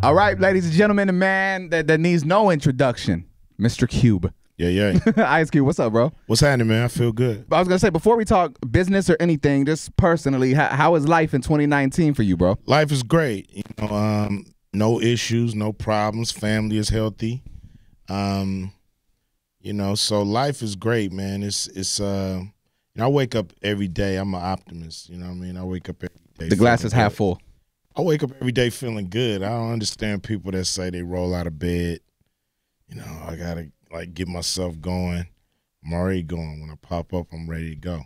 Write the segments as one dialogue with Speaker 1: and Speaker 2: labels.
Speaker 1: All right, ladies and gentlemen, the man that needs no introduction, Mr. Cube.
Speaker 2: Yeah.
Speaker 1: Ice Cube, what's up, bro?
Speaker 2: What's happening, man? I feel good.
Speaker 1: I was going to say, before we talk business or anything, just personally, how is life in 2019 for you, bro?
Speaker 2: Life is great. No issues, no problems. Family is healthy. So life is great, man. I wake up every day. I'm an optimist. You know what I mean? I wake up every day.
Speaker 1: The glass is half full.
Speaker 2: I wake up every day feeling good. I don't understand people that say they roll out of bed. I gotta get myself going. I'm already going. When I pop up, I'm ready to go.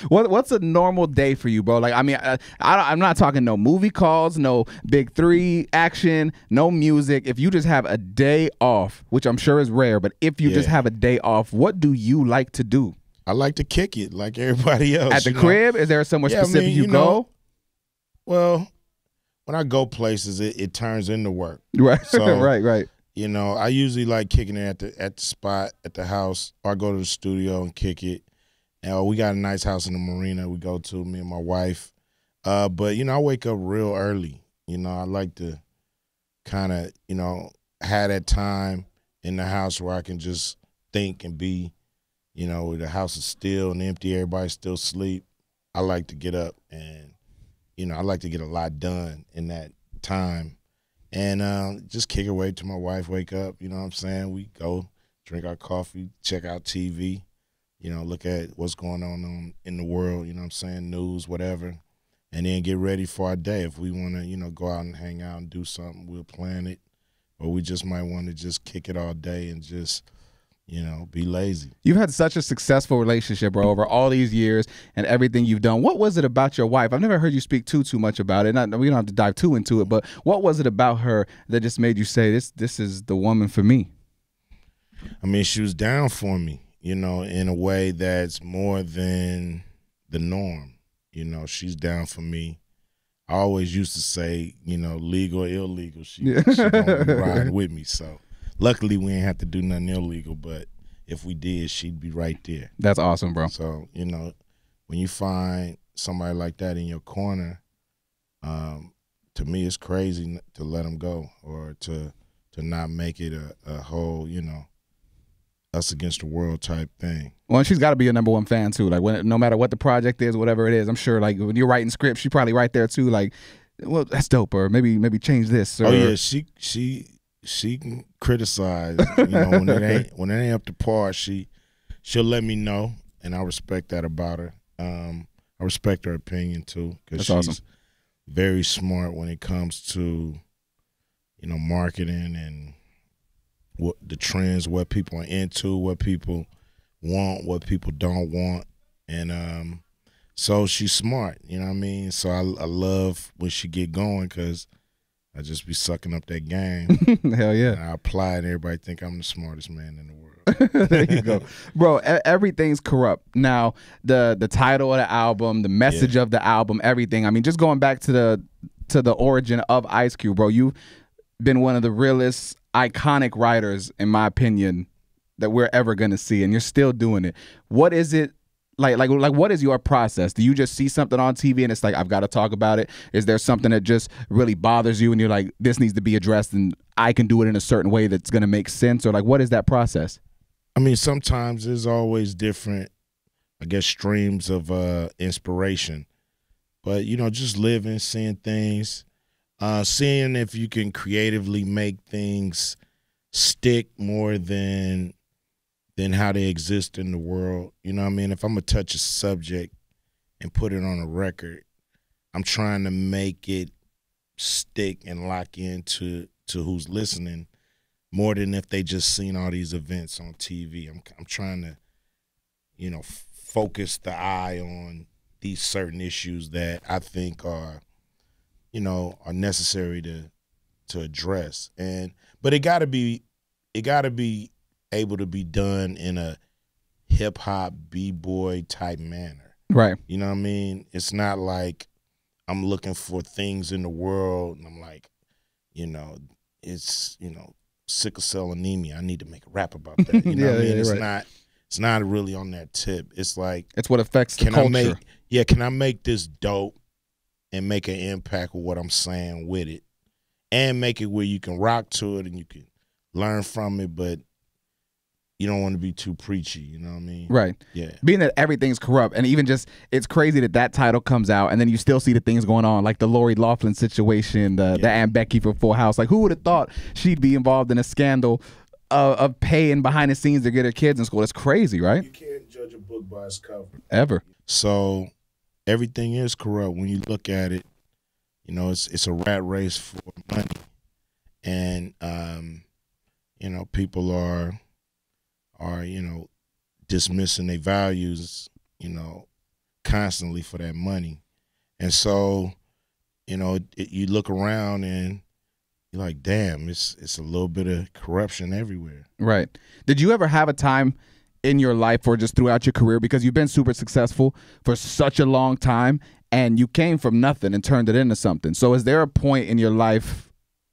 Speaker 1: What's a normal day for you, bro? I'm not talking no movie calls, no big three action, no music. If you just have a day off, which I'm sure is rare, but if you just have a day off, what do you like to do?
Speaker 2: I like to kick it like everybody else.
Speaker 1: At the crib? Is there somewhere specific you go?
Speaker 2: Well, when I go places, it turns into work.
Speaker 1: Right,
Speaker 2: so,
Speaker 1: right.
Speaker 2: I usually like kicking it at the spot, at the house, or I go to the studio and kick it. And we got a nice house in the marina we go to, me and my wife. But I wake up real early. I like to kind of, have that time in the house where I can just think and be, the house is still and empty, everybody's still asleep. I like to get up and, I like to get a lot done in that time. And just kick it away till my wife wake up, you know what I'm saying? We go drink our coffee, check out TV, look at what's going on in the world, you know what I'm saying, news, whatever, and then get ready for our day. If we want to, go out and hang out and do something, we'll plan it. Or we just might want to just kick it all day and just, be lazy.
Speaker 1: You've had such a successful relationship, bro, over all these years and everything you've done. What was it about your wife? I've never heard you speak too much about it. We don't have to dive too into it, but what was it about her that just made you say, this is the woman for me?
Speaker 2: I mean, she was down for me, in a way that's more than the norm. She's down for me. I always used to say, legal or illegal, she gonna be riding with me. So luckily we ain't have to do nothing illegal, but if we did, she'd be right there.
Speaker 1: That's awesome, bro.
Speaker 2: So, when you find somebody like that in your corner, to me it's crazy to let them go or to not make it a whole, us against the world type thing.
Speaker 1: Well, and she's got to be your number one fan too. No matter what the project is, whatever it is, I'm sure when you're writing scripts, she's probably right there too. Well, that's dope, or maybe change this. Or,
Speaker 2: oh yeah, she can criticize. When it ain't up to par, she'll let me know, and I respect that about her. I respect her opinion too, because she's awesome. Very smart when it comes to marketing and what the trends, what people are into, what people want, what people don't want, and so she's smart. You know what I mean? So I love when she get going because I just be sucking up that game.
Speaker 1: Hell yeah.
Speaker 2: And I apply it and everybody think I'm the smartest man in the world.
Speaker 1: There you go. Bro, everything's corrupt. Now, the title of the album, the message of the album, everything. I mean, just going back to the origin of Ice Cube, bro, you've been one of the realest, iconic writers, in my opinion, that we're ever going to see, and you're still doing it. What is it? Like, what is your process? Do you just see something on TV and it's like, I've got to talk about it? Is there something that just really bothers you and you're like, this needs to be addressed and I can do it in a certain way that's going to make sense? Or what is that process?
Speaker 2: I mean, sometimes there's always different, I guess, streams of inspiration. But, just living, seeing things, seeing if you can creatively make things stick more than how they exist in the world. You know what I mean? If I'm going to touch a subject and put it on a record, I'm trying to make it stick and lock into who's listening more than if they just seen all these events on TV. I'm trying to, focus the eye on these certain issues that I think are, are necessary to address. But it gotta be able to be done in a hip-hop, b-boy type manner.
Speaker 1: Right.
Speaker 2: You know what I mean? It's not like I'm looking for things in the world and I'm like, it's, sickle cell anemia. I need to make a rap about that. You know what I mean? It's not really on that tip. It's like,
Speaker 1: it's what affects the culture.
Speaker 2: Can I make this dope and make an impact with what I'm saying with it? and make it where you can rock to it and you can learn from it, but you don't want to be too preachy, you know what I mean?
Speaker 1: Right.
Speaker 2: Yeah.
Speaker 1: Being that everything's corrupt, and even just, it's crazy that title comes out, and then you still see the things going on, like the Lori Loughlin situation, the Aunt Becky for Full House. Like, who would have thought she'd be involved in a scandal of paying behind the scenes to get her kids in school? It's crazy, right?
Speaker 2: You can't judge a book by its cover.
Speaker 1: Ever.
Speaker 2: So everything is corrupt when you look at it. You know, it's a rat race for money, and you know, people are you know, dismissing their values, you know, constantly for that money. And so, you know, you look around and you're like, damn, it's a little bit of corruption everywhere.
Speaker 1: Right. Did you ever have a time in your life or just throughout your career, because you've been super successful for such a long time and you came from nothing and turned it into something? So is there a point in your life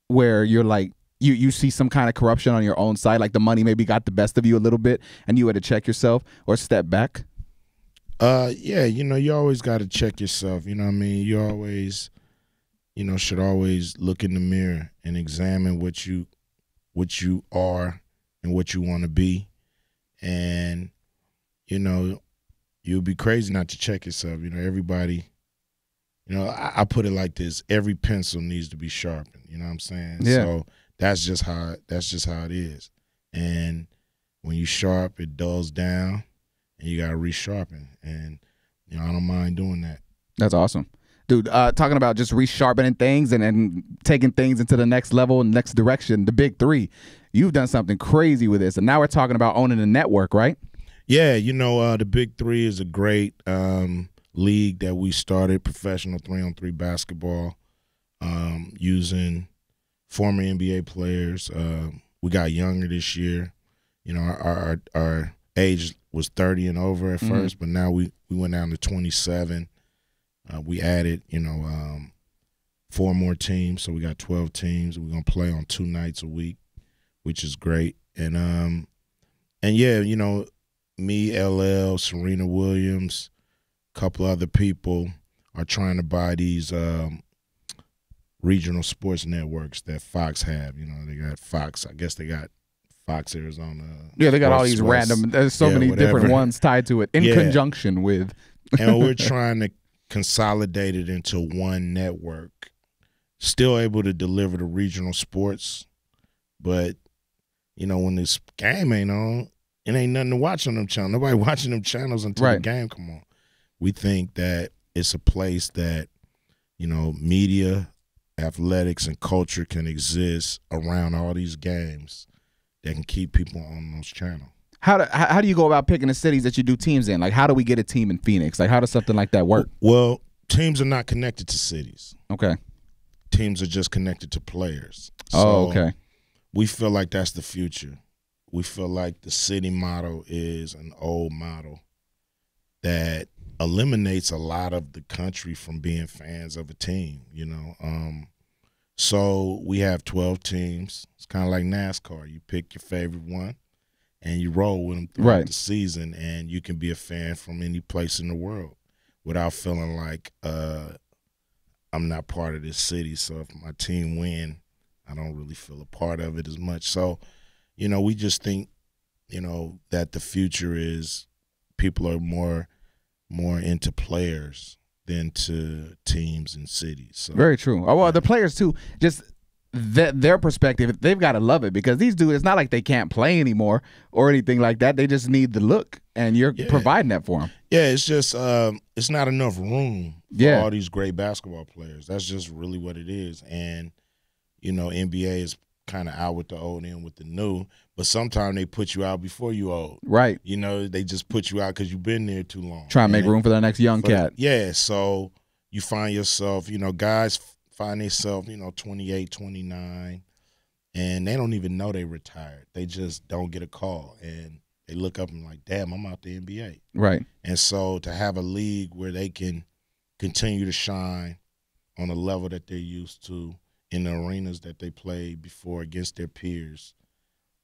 Speaker 1: where you're like, you see some kind of corruption on your own side, like the money maybe got the best of you a little bit and you had to check yourself or step back?
Speaker 2: Yeah, you know, you always got to check yourself. You know what I mean? You always, you know, should always look in the mirror and examine what you are and what you want to be. And, you know, you'll be crazy not to check yourself. You know, everybody, you know, I put it like this: every pencil needs to be sharpened. You know what I'm saying?
Speaker 1: Yeah.
Speaker 2: So that's just how it is. And when you sharp, it dulls down, and you gotta resharpen. And you know, I don't mind doing that.
Speaker 1: That's awesome. Dude, talking about just resharpening things and taking things into the next level and next direction, the big three. You've done something crazy with this, and now we're talking about owning a network, right?
Speaker 2: Yeah, you know, the Big Three is a great league that we started, professional 3-on-3 basketball, using former NBA players. We got younger this year. You know, our age was 30 and over at first, but now we went down to 27. We added, you know, 4 more teams, so we got 12 teams. We're gonna play on 2 nights a week, which is great. And yeah, you know, me, LL, Serena Williams, a couple other people are trying to buy these regional sports networks that Fox have. You know, they got Fox. I guess they got Fox Arizona.
Speaker 1: Yeah, they got all these
Speaker 2: West,
Speaker 1: random. There's so many
Speaker 2: whatever.
Speaker 1: different ones tied to it in conjunction with.
Speaker 2: And we're trying to consolidate it into one network. Still able to deliver the regional sports, but you know, when this game ain't on, it ain't nothing to watch on them channels. Nobody watching them channels until the game come on. We think that it's a place that, you know, media, athletics, and culture can exist around all these games that can keep people on those channels.
Speaker 1: How do you go about picking the cities that you do teams in? Like, how do we get a team in Phoenix? Like, how does something like that work?
Speaker 2: Well, teams are not connected to cities.
Speaker 1: Okay.
Speaker 2: Teams are just connected to players.
Speaker 1: Oh, okay.
Speaker 2: We feel like that's the future. We feel like the city model is an old model that eliminates a lot of the country from being fans of a team, you know. So we have 12 teams. It's kind of like NASCAR. You pick your favorite one and you roll with them throughout the season, and you can be a fan from any place in the world without feeling like I'm not part of this city. So if my team win, I don't really feel a part of it as much. So, you know, we just think, you know, that the future is people are more into players than to teams and cities. So,
Speaker 1: very true. Oh, well, the players too, just their perspective, they've got to love it, because these dudes, it's not like they can't play anymore or anything like that. They just need the look, and you're providing that for them. Yeah,
Speaker 2: it's just it's not enough room for all these great basketball players. That's just really what it is. And, you know, NBA is kind of out with the old and with the new, but sometimes they put you out before you old.
Speaker 1: Right.
Speaker 2: You know, they just put you out because you've been there too long.
Speaker 1: Try and make room for the next young cat.
Speaker 2: Yeah, so you find yourself, you know, guys find themselves, you know, 28, 29, and they don't even know they retired. They just don't get a call, and they look up and like, damn, I'm out the NBA.
Speaker 1: Right.
Speaker 2: And so to have a league where they can continue to shine on a level that they're used to in the arenas that they played before against their peers,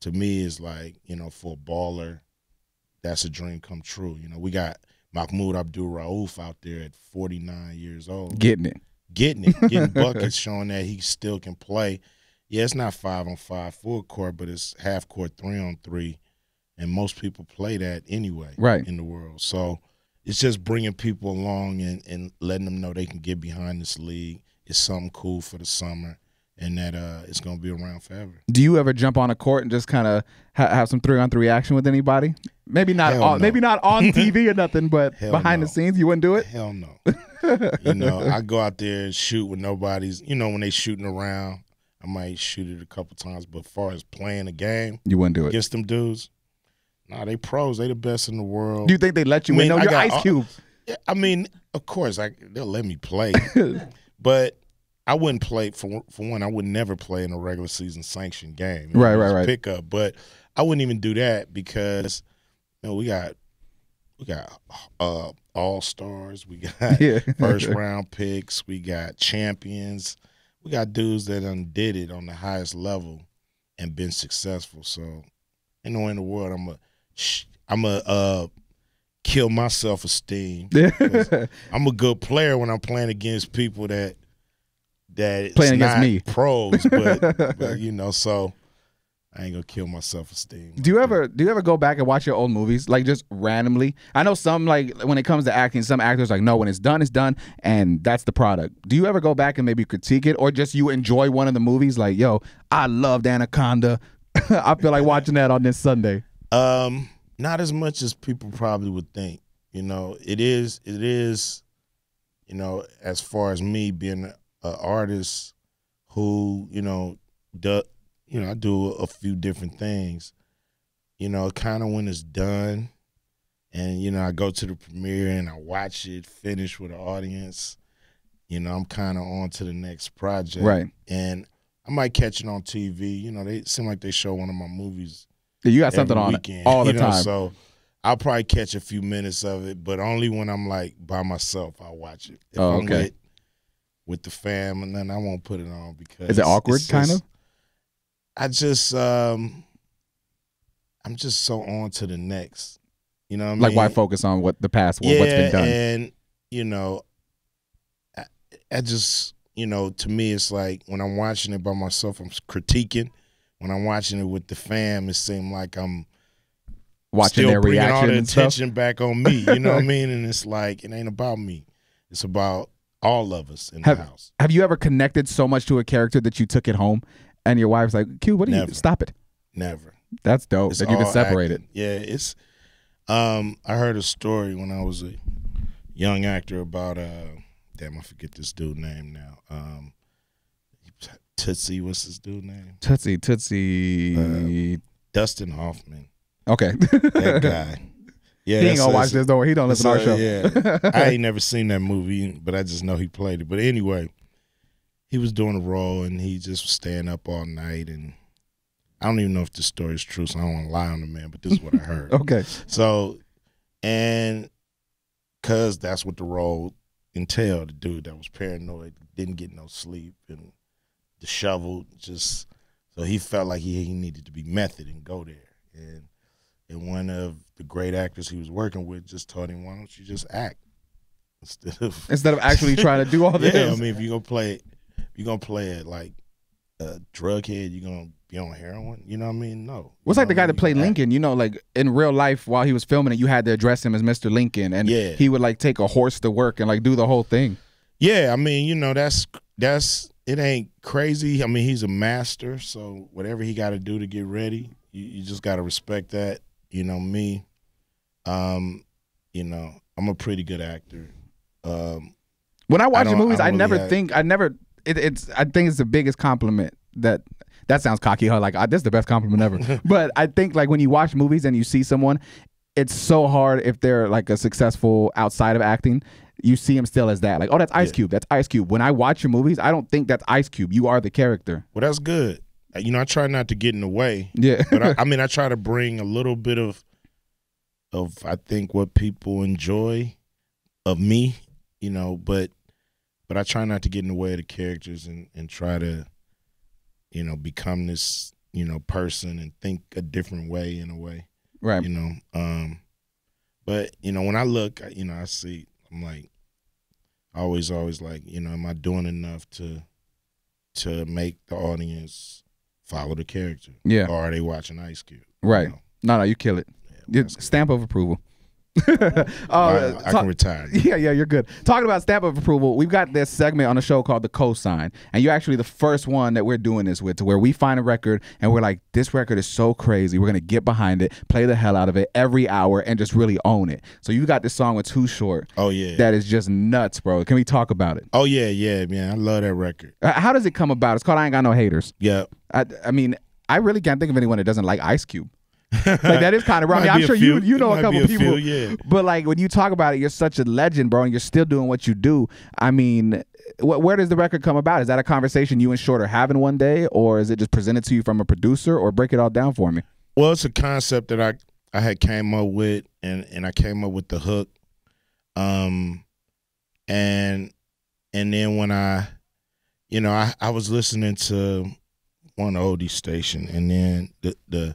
Speaker 2: to me is like, you know, for a baller, that's a dream come true. You know, we got Mahmoud Abdul-Rauf out there at 49 years old.
Speaker 1: Getting it.
Speaker 2: getting buckets, showing that he still can play. Yeah, it's not 5-on-5 full court, but it's half court 3-on-3, and most people play that anyway in the world. So it's just bringing people along and letting them know they can get behind this league. It's something cool for the summer, and that it's going to be around forever.
Speaker 1: Do you ever jump on a court and just kind of have some 3-on-3 action with anybody? Maybe not on TV or nothing, but behind the scenes, you wouldn't do it?
Speaker 2: Hell no. I go out there and shoot when nobody's, when they shooting around, I might shoot it a couple times. But as far as playing a game,
Speaker 1: you wouldn't do it
Speaker 2: against them dudes. Nah, they pros. They the best in the world.
Speaker 1: Do you think they let you win? No, you're Ice Cube.
Speaker 2: I mean, of course, they'll let me play. But I wouldn't play, for one, I would never play in a regular season sanctioned game.
Speaker 1: Right.
Speaker 2: Pickup. But I wouldn't even do that because we got all-stars. We got first-round picks. We got champions. We got dudes that done did it on the highest level and been successful. So ain't no way in the world I'm a kill my self-esteem. I'm a good player when I'm playing against people that
Speaker 1: playing against me
Speaker 2: pros, but so I ain't gonna kill my self-esteem.
Speaker 1: Do you ever go back and watch your old movies, like just randomly? I know some, like when it comes to acting, some actors like, no, when it's done, and that's the product. Do you ever go back and maybe critique it, or just you enjoy one of the movies? Like, yo, I loved Anaconda. I feel like watching that on this Sunday.
Speaker 2: Not as much as people probably would think. It is. As far as me being an artist who, I do a few different things, kind of when it's done and, I go to the premiere and I watch it finish with an audience, I'm kind of on to the next project.
Speaker 1: Right.
Speaker 2: And I might catch it on TV. They seem like they show one of my movies.
Speaker 1: Yeah, you got something on
Speaker 2: weekend,
Speaker 1: all the time.
Speaker 2: So I'll probably catch a few minutes of it, but only when I'm like by myself, I'll watch it. If I'm with the fam, and then I won't put it on because
Speaker 1: is it awkward, kind of?
Speaker 2: I just I'm just so on to the next. You know what I mean?
Speaker 1: Like, why focus on what the past, what's been done?
Speaker 2: And I just to me, it's like when I'm watching it by myself, I'm critiquing. When I'm watching it with the fam, it seems like I'm
Speaker 1: watching
Speaker 2: still
Speaker 1: their
Speaker 2: bringing
Speaker 1: reaction
Speaker 2: all the
Speaker 1: and
Speaker 2: attention
Speaker 1: stuff.
Speaker 2: back on me. You know what I mean? And it's like it ain't about me. It's about all of us in the house.
Speaker 1: Have you ever connected so much to a character that you took it home, and your wife's like, "Q, what do you? Stop it."
Speaker 2: Never.
Speaker 1: That's dope. That you can separate it.
Speaker 2: Yeah, it's. I heard a story when I was a young actor about damn, I forget this dude's name now. Tootsie, what's his dude's name?
Speaker 1: Tootsie.
Speaker 2: Dustin Hoffman.
Speaker 1: Okay.
Speaker 2: That guy. Yeah,
Speaker 1: he ain't gonna watch this, though. He don't listen to our show.
Speaker 2: Yeah, I ain't never seen that movie, but I just know he played it. But anyway, he was doing a role, and he just was staying up all night. And I don't even know if this story is true, so I don't want to lie on the man, but this is what I heard.
Speaker 1: Okay.
Speaker 2: So, and because that's what the role entailed, the dude that was paranoid, didn't get no sleep, and disheveled, just so he felt like he needed to be method and go there. And one of the great actors he was working with just told him, "Why don't you just act instead of
Speaker 1: actually trying to do all this?"
Speaker 2: Yeah, I mean, if you're gonna play it like a drug head, you're gonna be on heroin. You know what I mean? No.
Speaker 1: What's like the guy that played Lincoln? Like in real life, while he was filming it, you had to address him as Mr. Lincoln, and he would like take a horse to work and like do the whole thing. Yeah,
Speaker 2: I mean, that's it ain't crazy. I mean, he's a master, so whatever he got to do to get ready, you just got to respect that. Me, I'm a pretty good actor.
Speaker 1: When I watch your movies, I think it's the biggest compliment that sounds cocky, huh? Like, this is the best compliment ever. But I think like when you watch movies and you see someone, it's so hard if they're like a successful outside of acting. You see him still as that. Like, oh, that's Ice Cube. That's Ice Cube. When I watch your movies, I don't think that's Ice Cube. You are the character.
Speaker 2: Well, that's good. I try not to get in the way.
Speaker 1: Yeah.
Speaker 2: But I try to bring a little bit of I think what people enjoy of me, but I try not to get in the way of the characters and try to, become this, person and think a different way in a way.
Speaker 1: Right.
Speaker 2: But, when I look, I see, I'm like, always like, you know, am I doing enough to make the audience follow the character?
Speaker 1: Yeah.
Speaker 2: Or are they watching Ice Cube?
Speaker 1: Right.
Speaker 2: You know?
Speaker 1: No, you kill it. Stamp of approval.
Speaker 2: I can retire.
Speaker 1: Yeah, you're good. Talking about stamp of approval, we've got this segment on the show called The Cosign, and you're actually the first one that we're doing this with, to where we find a record and we're like, this record is so crazy, we're gonna get behind it, play the hell out of it every hour, and just really own it. So you got this song with Too Short.
Speaker 2: Oh yeah,
Speaker 1: that is just nuts, bro. Can we talk about it?
Speaker 2: Oh yeah, man. I love that record.
Speaker 1: How does it come about? It's called I Ain't Got No Haters.
Speaker 2: Yeah.
Speaker 1: I mean, I really can't think of anyone that doesn't like Ice Cube. Like, that is kind of wrong. I mean, I'm sure you know a couple people,
Speaker 2: yeah.
Speaker 1: But like, when you talk about it, you're such a legend, bro, and you're still doing what you do. I mean, where does the record come about? Is that a conversation you and Short are having one day, or is it just presented to you from a producer? Or break it all down for me.
Speaker 2: Well, it's a concept that I had came up with, and I came up with the hook, and then when I was listening to one oldie station, and then the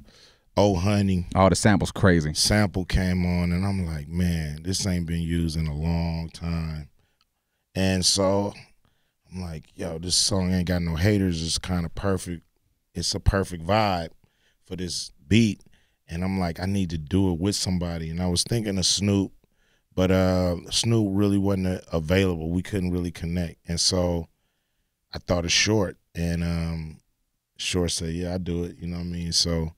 Speaker 2: Oh Honey.
Speaker 1: Oh, the sample's crazy.
Speaker 2: Sample came on, and I'm like, man, this ain't been used in a long time. And so I'm like, yo, this song ain't got no haters. It's kind of perfect. It's a perfect vibe for this beat. And I'm like, I need to do it with somebody. And I was thinking of Snoop, but Snoop really wasn't available. We couldn't really connect. And so I thought of Short, and Short said, yeah, I do it. You know what I mean? So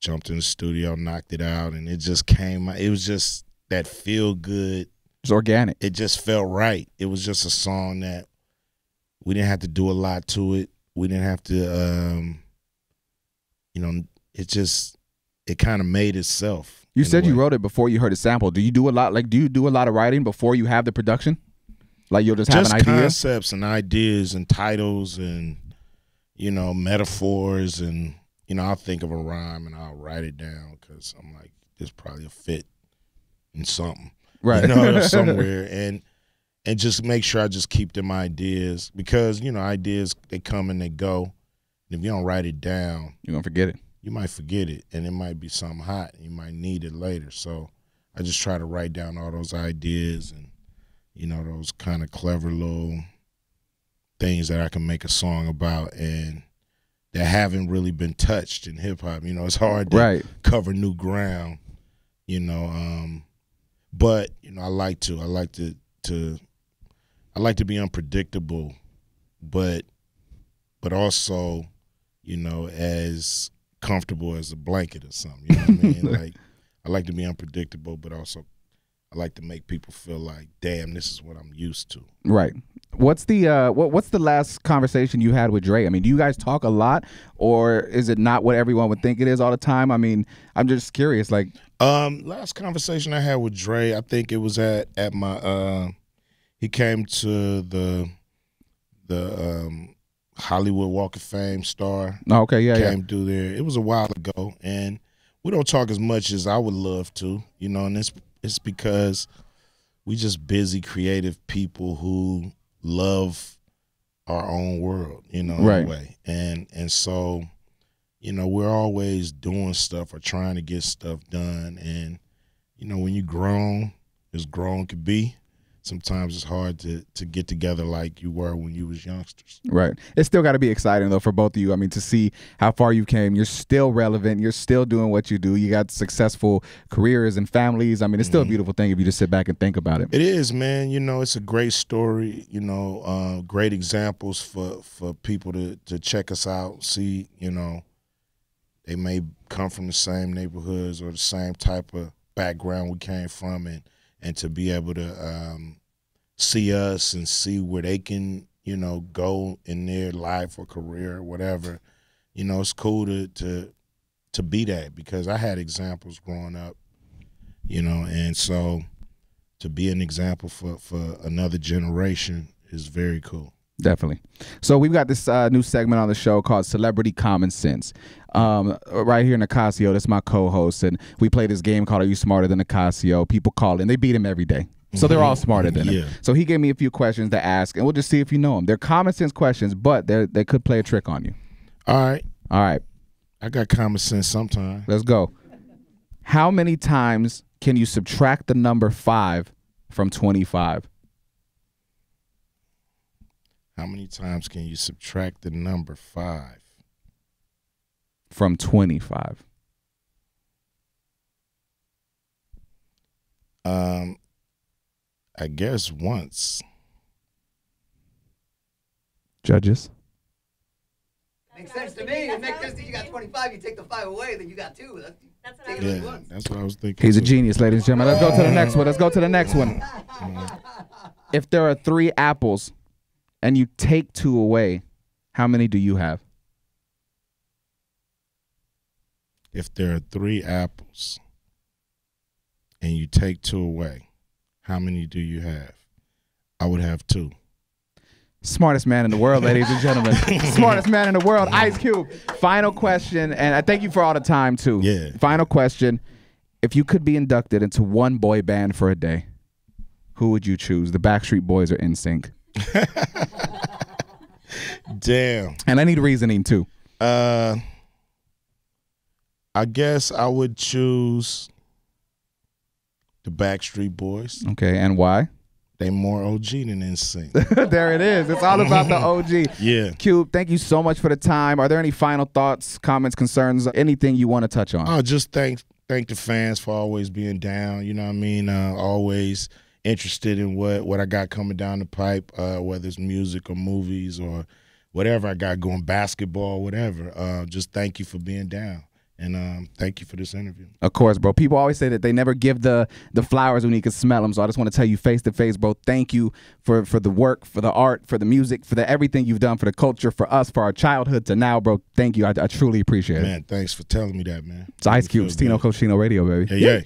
Speaker 2: jumped in the studio, knocked it out, and it just came out. It was just that feel good.
Speaker 1: It's organic.
Speaker 2: It just felt right. It was just a song that we didn't have to do a lot to it. We didn't have to, it kind of made itself.
Speaker 1: You said you wrote it before you heard a sample. Do you do a lot? Like, do you do a lot of writing before you have the production? Like, you'll just have an idea?
Speaker 2: Concepts and ideas and titles and, metaphors, and I'll think of a rhyme and I'll write it down because I'm like, there's probably a fit in something,
Speaker 1: right?
Speaker 2: Somewhere, and just make sure I just keep them ideas, because ideas, they come and they go, and if you don't write it down,
Speaker 1: you're gonna forget it.
Speaker 2: You might forget it, and it might be something hot, and you might need it later. So I just try to write down all those ideas and those kind of clever little things that I can make a song about, and that haven't really been touched in hip hop. It's hard to cover new ground. But I like to be unpredictable, but also, as comfortable as a blanket or something. You know what I mean? Like, I like to be unpredictable, but also I like to make people feel like, damn, this is what I'm used to.
Speaker 1: Right. What's the what's the last conversation you had with Dre? I mean, do you guys talk a lot, or is it not what everyone would think it is all the time? I mean, I'm just curious. Like,
Speaker 2: last conversation I had with Dre, I think it was at my he came to the Hollywood Walk of Fame star.
Speaker 1: Oh, okay, yeah,
Speaker 2: came through there. It was a while ago, and we don't talk as much as I would love to, and it's because we just busy creative people who love our own world, in a way. And so, we're always doing stuff or trying to get stuff done. And, when you grown, as grown could be, sometimes it's hard to get together like you were when you was youngsters.
Speaker 1: Right. It's still got to be exciting, though, for both of you. I mean, to see how far you came. You're still relevant. You're still doing what you do. You got successful careers and families. I mean, it's still a beautiful thing if you just sit back and think about it.
Speaker 2: It is, man. It's a great story, great examples for people to check us out, see, they may come from the same neighborhoods or the same type of background we came from, and to be able to see us and see where they can, go in their life or career or whatever, it's cool to be that, because I had examples growing up, and so to be an example for another generation is very cool.
Speaker 1: Definitely. So we've got this new segment on the show called Celebrity Common Sense. Right here in Nicasio, that's my co-host, and we play this game called Are You Smarter Than Nicasio? People call in. They beat him every day. So they're all smarter than him. So he gave me a few questions to ask, and we'll just see if you know them. They're common sense questions, but they could play a trick on you.
Speaker 2: All right.
Speaker 1: All right.
Speaker 2: I got common sense sometimes.
Speaker 1: Let's go. How many times can you subtract the number 5 from 25?
Speaker 2: How many times can you subtract the number 5?
Speaker 1: From 25.
Speaker 2: I guess once.
Speaker 1: Judges?
Speaker 3: Makes sense to me. It makes sense that you got 25. You take the 5 away, then you got 2.
Speaker 2: That's what I was thinking.
Speaker 1: He's a
Speaker 2: too.
Speaker 1: genius, ladies and gentlemen. Let's go to the next one. Let's go to the next one. If there are 3 apples and you take 2 away, how many do you have?
Speaker 2: If there are 3 apples and you take 2 away, how many do you have? I would have 2.
Speaker 1: Smartest man in the world, ladies and gentlemen. Smartest man in the world, Ice Cube. Final question, and I thank you for all the time, too.
Speaker 2: Yeah.
Speaker 1: Final question. If you could be inducted into one boy band for a day, who would you choose? The Backstreet Boys or NSYNC?
Speaker 2: Damn.
Speaker 1: And I need reasoning, too.
Speaker 2: I guess I would choose the Backstreet Boys.
Speaker 1: Okay, and why?
Speaker 2: They more OG than NSYNC.
Speaker 1: There it is. It's all about the OG.
Speaker 2: Yeah.
Speaker 1: Cube, thank you so much for the time. Are there any final thoughts, comments, concerns, anything you want to touch on?
Speaker 2: Oh, just thank the fans for always being down. You know what I mean? Always interested in what I got coming down the pipe, whether it's music or movies or whatever I got going, basketball, whatever. Just thank you for being down. And thank you for this interview.
Speaker 1: Of course, bro. People always say that they never give the flowers when you can smell them. So I just want to tell you face to face, bro, thank you for the work, for the art, for the music, for everything you've done for the culture, for us, for our childhood to now, bro. Thank you. I truly appreciate it.
Speaker 2: Man, thanks for telling me that, man.
Speaker 1: It's Ice Cube, Tino, Cochino Radio, baby.
Speaker 2: Yeah, yeah.